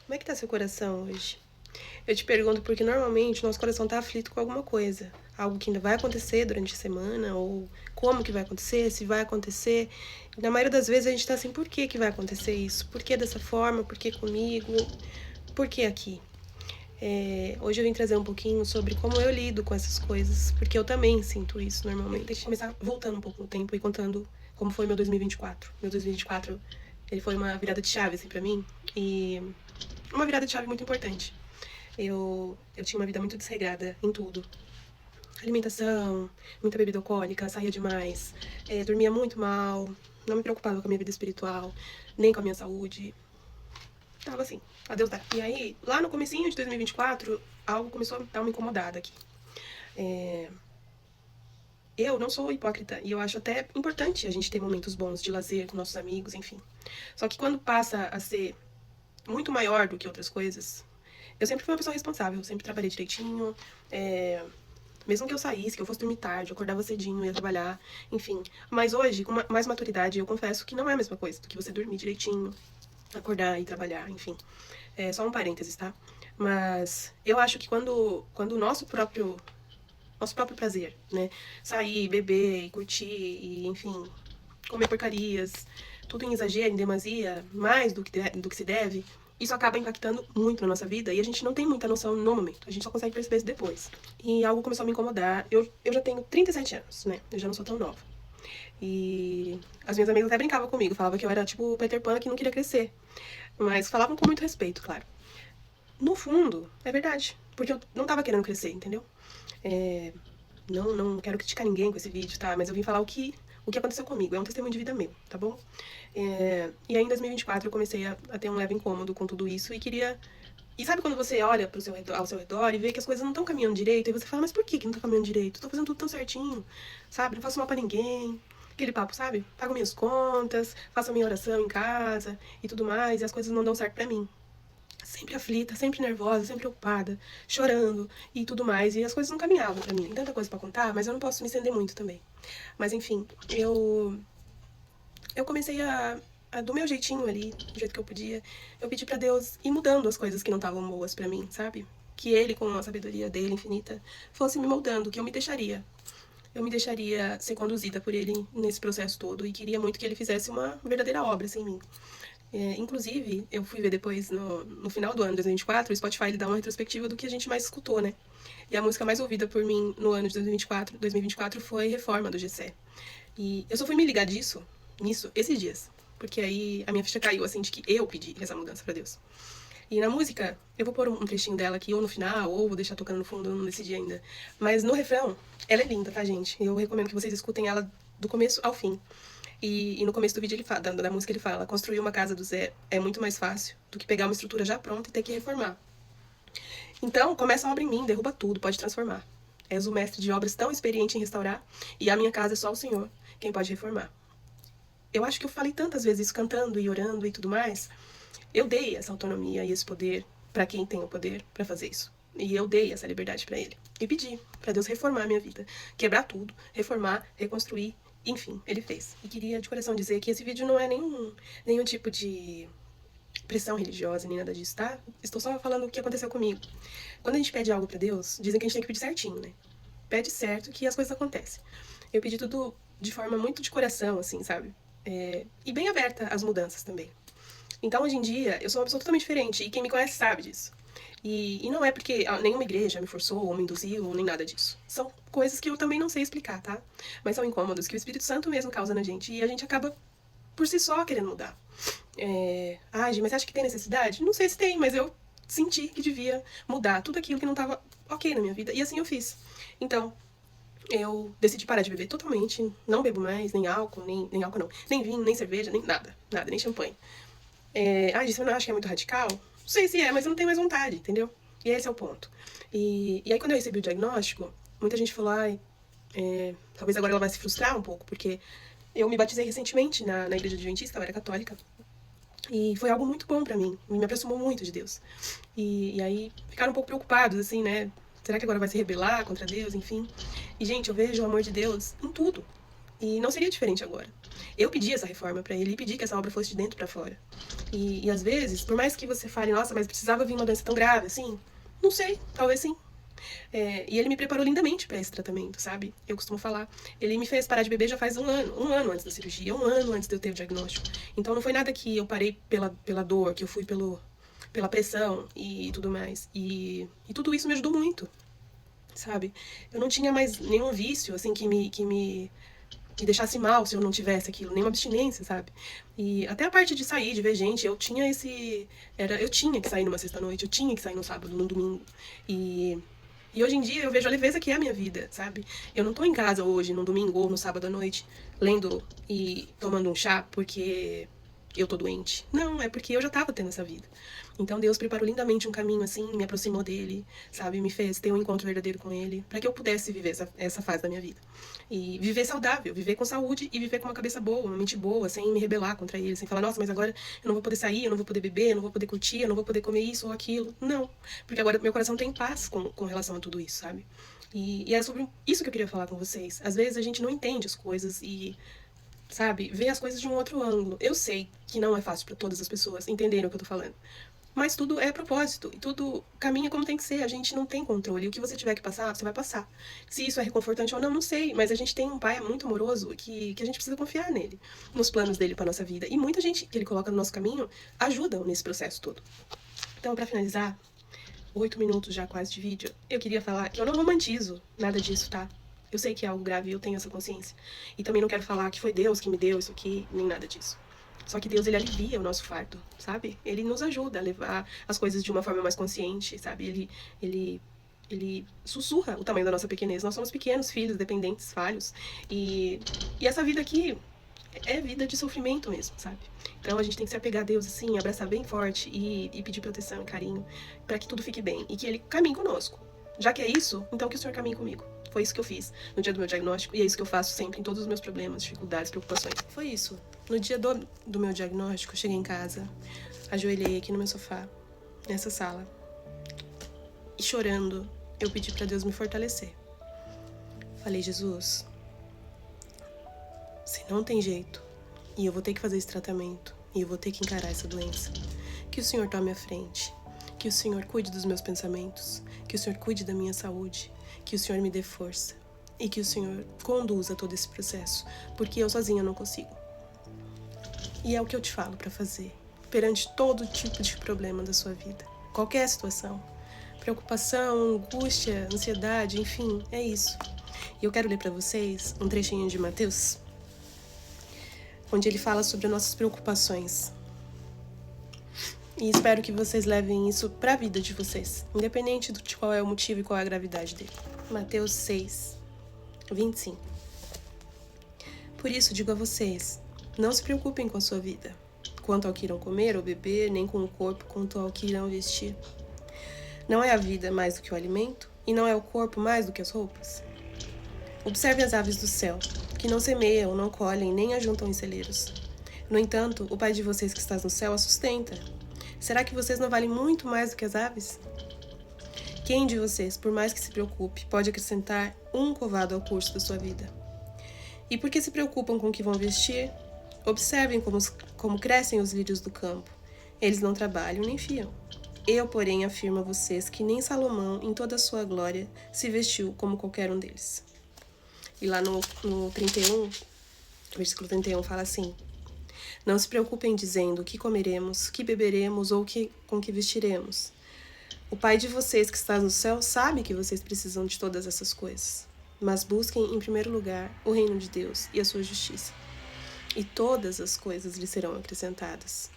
Como é que tá seu coração hoje? Eu te pergunto porque normalmente o nosso coração tá aflito com alguma coisa. Algo que ainda vai acontecer durante a semana, ou como que vai acontecer, se vai acontecer. E na maioria das vezes a gente tá assim, por que que vai acontecer isso? Por que dessa forma? Por que comigo? Por que aqui? Hoje eu vim trazer um pouquinho sobre como eu lido com essas coisas, porque eu também sinto isso normalmente. Deixa eu começar voltando um pouco no tempo e contando como foi meu 2024. Meu 2024, ele foi uma virada de chave, assim, pra mim, e uma virada de chave muito importante. Eu tinha uma vida muito desregrada em tudo. Alimentação, muita bebida alcoólica, saía demais, dormia muito mal, não me preocupava com a minha vida espiritual, nem com a minha saúde. Tava assim, adeus dar. E aí, lá no comecinho de 2024, algo começou a dar uma incomodada aqui. É, eu não sou hipócrita e eu acho até importante a gente ter momentos bons de lazer com nossos amigos, enfim. Só que quando passa a ser muito maior do que outras coisas, eu sempre fui uma pessoa responsável, sempre trabalhei direitinho, mesmo que eu saísse, que eu fosse dormir tarde, eu acordava cedinho, ia trabalhar, enfim. Mas hoje, com mais maturidade, eu confesso que não é a mesma coisa do que você dormir direitinho, acordar e trabalhar, enfim. É só um parênteses, tá? Mas eu acho que quando o nosso próprio prazer, né? Sair, beber, curtir, e, enfim, comer porcarias, tudo em exagero, em demasia, mais do que se deve, isso acaba impactando muito na nossa vida e a gente não tem muita noção no momento. A gente só consegue perceber isso depois. E algo começou a me incomodar. Eu já tenho 37 anos, né? Eu já não sou tão nova. E as minhas amigas até brincavam comigo, falavam que eu era tipo o Peter Pan que não queria crescer. Mas falavam com muito respeito, claro. No fundo, é verdade. Porque eu não tava querendo crescer, entendeu? É, não quero criticar ninguém com esse vídeo, tá? Mas eu vim falar o que aconteceu comigo. É um testemunho de vida meu, tá bom? E aí em 2024 eu comecei a ter um leve incômodo com tudo isso e queria. E sabe quando você olha ao seu redor e vê que as coisas não estão caminhando direito, e você fala, mas por que não tá caminhando direito? Tô fazendo tudo tão certinho, sabe? Não faço mal pra ninguém. Aquele papo, sabe? Pago minhas contas, faço a minha oração em casa e tudo mais, e as coisas não dão certo pra mim. Sempre aflita, sempre nervosa, sempre preocupada, chorando e tudo mais. E as coisas não caminhavam pra mim. Tem tanta coisa pra contar, mas eu não posso me estender muito também. Mas enfim, eu comecei do meu jeitinho ali, do jeito que eu podia, eu pedi pra Deus ir mudando as coisas que não estavam boas pra mim, sabe? Que Ele, com a sabedoria dele infinita, fosse me moldando, que eu me deixaria. Eu me deixaria ser conduzida por Ele nesse processo todo e queria muito que Ele fizesse uma verdadeira obra assim, em mim. Inclusive, eu fui ver depois, no final do ano de 2024, o Spotify ele dá uma retrospectiva do que a gente mais escutou, né? E a música mais ouvida por mim no ano de 2024 foi Reforma, do Gessé. E eu só fui me ligar nisso, esses dias. Porque aí a minha ficha caiu, assim, de que eu pedi essa mudança pra Deus. E na música, eu vou pôr um trechinho dela aqui, ou no final, ou vou deixar tocando no fundo, eu não decidi ainda. Mas no refrão, ela é linda, tá, gente? Eu recomendo que vocês escutem ela do começo ao fim. E no começo do vídeo ele fala, da música ele fala, construir uma casa do zero é muito mais fácil do que pegar uma estrutura já pronta e ter que reformar. Então, começa a obra em mim, derruba tudo, pode transformar. És o mestre de obras tão experiente em restaurar, e a minha casa é só o Senhor quem pode reformar. Eu acho que eu falei tantas vezes isso cantando e orando e tudo mais. Eu dei essa autonomia e esse poder para quem tem o poder para fazer isso. E eu dei essa liberdade para ele. E pedi para Deus reformar a minha vida, quebrar tudo, reformar, reconstruir. Enfim, ele fez. E queria de coração dizer que esse vídeo não é nenhum tipo de pressão religiosa, nem nada disso, tá? Estou só falando o que aconteceu comigo. Quando a gente pede algo para Deus, dizem que a gente tem que pedir certinho, né? Pede certo que as coisas acontecem. Eu pedi tudo de forma muito de coração, assim, sabe? E bem aberta às mudanças também. Então, hoje em dia, eu sou uma pessoa totalmente diferente, e quem me conhece sabe disso. E não é porque nenhuma igreja me forçou, ou me induziu, ou nem nada disso. São coisas que eu também não sei explicar, tá? Mas são incômodos que o Espírito Santo mesmo causa na gente, e a gente acaba, por si só, querendo mudar. Gi, mas você acha que tem necessidade? Não sei se tem, mas eu senti que devia mudar tudo aquilo que não estava ok na minha vida, e assim eu fiz. Então, eu decidi parar de beber totalmente, não bebo mais, nem álcool, nem álcool não, nem vinho, nem cerveja, nem nada, nem champanhe. Você não acha que é muito radical? Não sei se é, mas eu não tenho mais vontade, entendeu? E esse é o ponto. E aí quando eu recebi o diagnóstico, muita gente falou, talvez agora ela vai se frustrar um pouco, porque eu me batizei recentemente na igreja adventista, eu era católica, e foi algo muito bom pra mim, me aproximou muito de Deus. E aí ficaram um pouco preocupados, assim, né? Será que agora vai se rebelar contra Deus, enfim? E, gente, eu vejo o amor de Deus em tudo. E não seria diferente agora. Eu pedi essa reforma pra ele e pedi que essa obra fosse de dentro pra fora. E às vezes, por mais que você fale, nossa, mas precisava vir uma doença tão grave assim, não sei, talvez sim. E ele me preparou lindamente para esse tratamento, sabe? Eu costumo falar. Ele me fez parar de beber já faz um ano antes da cirurgia, um ano antes de eu ter o diagnóstico. Então não foi nada que eu parei pela dor, que eu fui pela pressão e tudo mais. E tudo isso me ajudou muito, sabe? Eu não tinha mais nenhum vício, assim, que me deixasse mal se eu não tivesse aquilo, nenhuma abstinência, sabe? E até a parte de sair, de ver gente, eu tinha eu tinha que sair numa sexta-noite, eu tinha que sair no sábado, no domingo. E hoje em dia eu vejo a leveza que é a minha vida, sabe? Eu não tô em casa hoje, no domingo ou no sábado à noite, lendo e tomando um chá porque eu tô doente. Não, é porque eu já tava tendo essa vida. Então Deus preparou lindamente um caminho assim, me aproximou dele, sabe? Me fez ter um encontro verdadeiro com ele, para que eu pudesse viver essa fase da minha vida. E viver saudável, viver com saúde e viver com uma cabeça boa, uma mente boa, sem me rebelar contra ele, sem falar, nossa, mas agora eu não vou poder sair, eu não vou poder beber, eu não vou poder curtir, eu não vou poder comer isso ou aquilo. Não, porque agora meu coração tem paz com relação a tudo isso, sabe? E é sobre isso que eu queria falar com vocês. Às vezes a gente não entende as coisas e, sabe, vê as coisas de um outro ângulo. Eu sei que não é fácil para todas as pessoas entenderem o que eu tô falando. Mas tudo é propósito, e tudo caminha como tem que ser, a gente não tem controle. E o que você tiver que passar, você vai passar. Se isso é reconfortante ou não, não sei, mas a gente tem um pai muito amoroso que a gente precisa confiar nele, nos planos dele para nossa vida. E muita gente que ele coloca no nosso caminho ajudam nesse processo todo. Então, para finalizar, 8 minutos já quase de vídeo, eu queria falar que eu não romantizo nada disso, tá? Eu sei que é algo grave e eu tenho essa consciência. E também não quero falar que foi Deus que me deu isso aqui, nem nada disso. Só que Deus, ele alivia o nosso fardo, sabe? Ele nos ajuda a levar as coisas de uma forma mais consciente, sabe? Ele sussurra o tamanho da nossa pequenez. Nós somos pequenos filhos, dependentes, falhos. E essa vida aqui é vida de sofrimento mesmo, sabe? Então a gente tem que se apegar a Deus assim, abraçar bem forte e pedir proteção e carinho para que tudo fique bem e que Ele caminhe conosco. Já que é isso, então que o Senhor caminhe comigo. Foi isso que eu fiz no dia do meu diagnóstico e é isso que eu faço sempre em todos os meus problemas, dificuldades, preocupações. Foi isso. No dia do meu diagnóstico, eu cheguei em casa, ajoelhei aqui no meu sofá, nessa sala, e chorando, eu pedi para Deus me fortalecer. Falei, Jesus, se não tem jeito, e eu vou ter que fazer esse tratamento, e eu vou ter que encarar essa doença, que o Senhor tome a frente, que o Senhor cuide dos meus pensamentos, que o Senhor cuide da minha saúde, que o Senhor me dê força, e que o Senhor conduza todo esse processo, porque eu sozinha não consigo. E é o que eu te falo para fazer, perante todo tipo de problema da sua vida, qualquer situação, preocupação, angústia, ansiedade, enfim, é isso. E eu quero ler para vocês um trechinho de Mateus, onde ele fala sobre as nossas preocupações. E espero que vocês levem isso para a vida de vocês, independente de qual é o motivo e qual é a gravidade dele. Mateus 6, 25. Por isso digo a vocês, não se preocupem com a sua vida, quanto ao que irão comer ou beber, nem com o corpo quanto ao que irão vestir. Não é a vida mais do que o alimento, e não é o corpo mais do que as roupas? Observem as aves do céu, que não semeiam, não colhem, nem ajuntam em celeiros. No entanto, o Pai de vocês que está no céu a sustenta. Será que vocês não valem muito mais do que as aves? Quem de vocês, por mais que se preocupe, pode acrescentar um covado ao curso da sua vida? E por que se preocupam com o que vão vestir? Observem como crescem os lírios do campo. Eles não trabalham nem fiam. Eu, porém, afirmo a vocês que nem Salomão, em toda a sua glória, se vestiu como qualquer um deles. E lá no 31, versículo 31, fala assim: não se preocupem dizendo o que comeremos, o que beberemos ou com que vestiremos. O Pai de vocês que está no céu sabe que vocês precisam de todas essas coisas. Mas busquem em primeiro lugar o reino de Deus e a sua justiça. E todas as coisas lhe serão acrescentadas.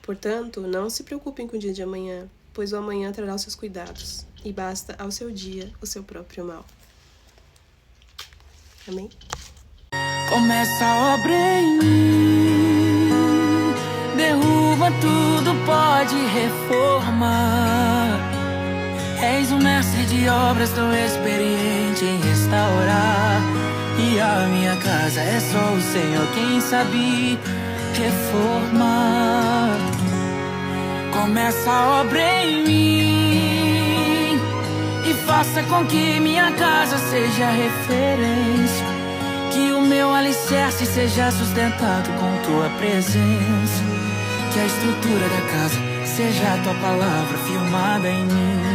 Portanto, não se preocupem com o dia de amanhã, pois o amanhã trará os seus cuidados, e basta ao seu dia o seu próprio mal. Amém? Começa a obra em mim, derruba tudo, pode reformar. És um mestre de obras tão experiente em restaurar. E a minha casa é só o Senhor quem sabe reformar. Começa a obra em mim e faça com que minha casa seja referência. Que o meu alicerce seja sustentado com tua presença. Que a estrutura da casa seja a tua palavra filmada em mim.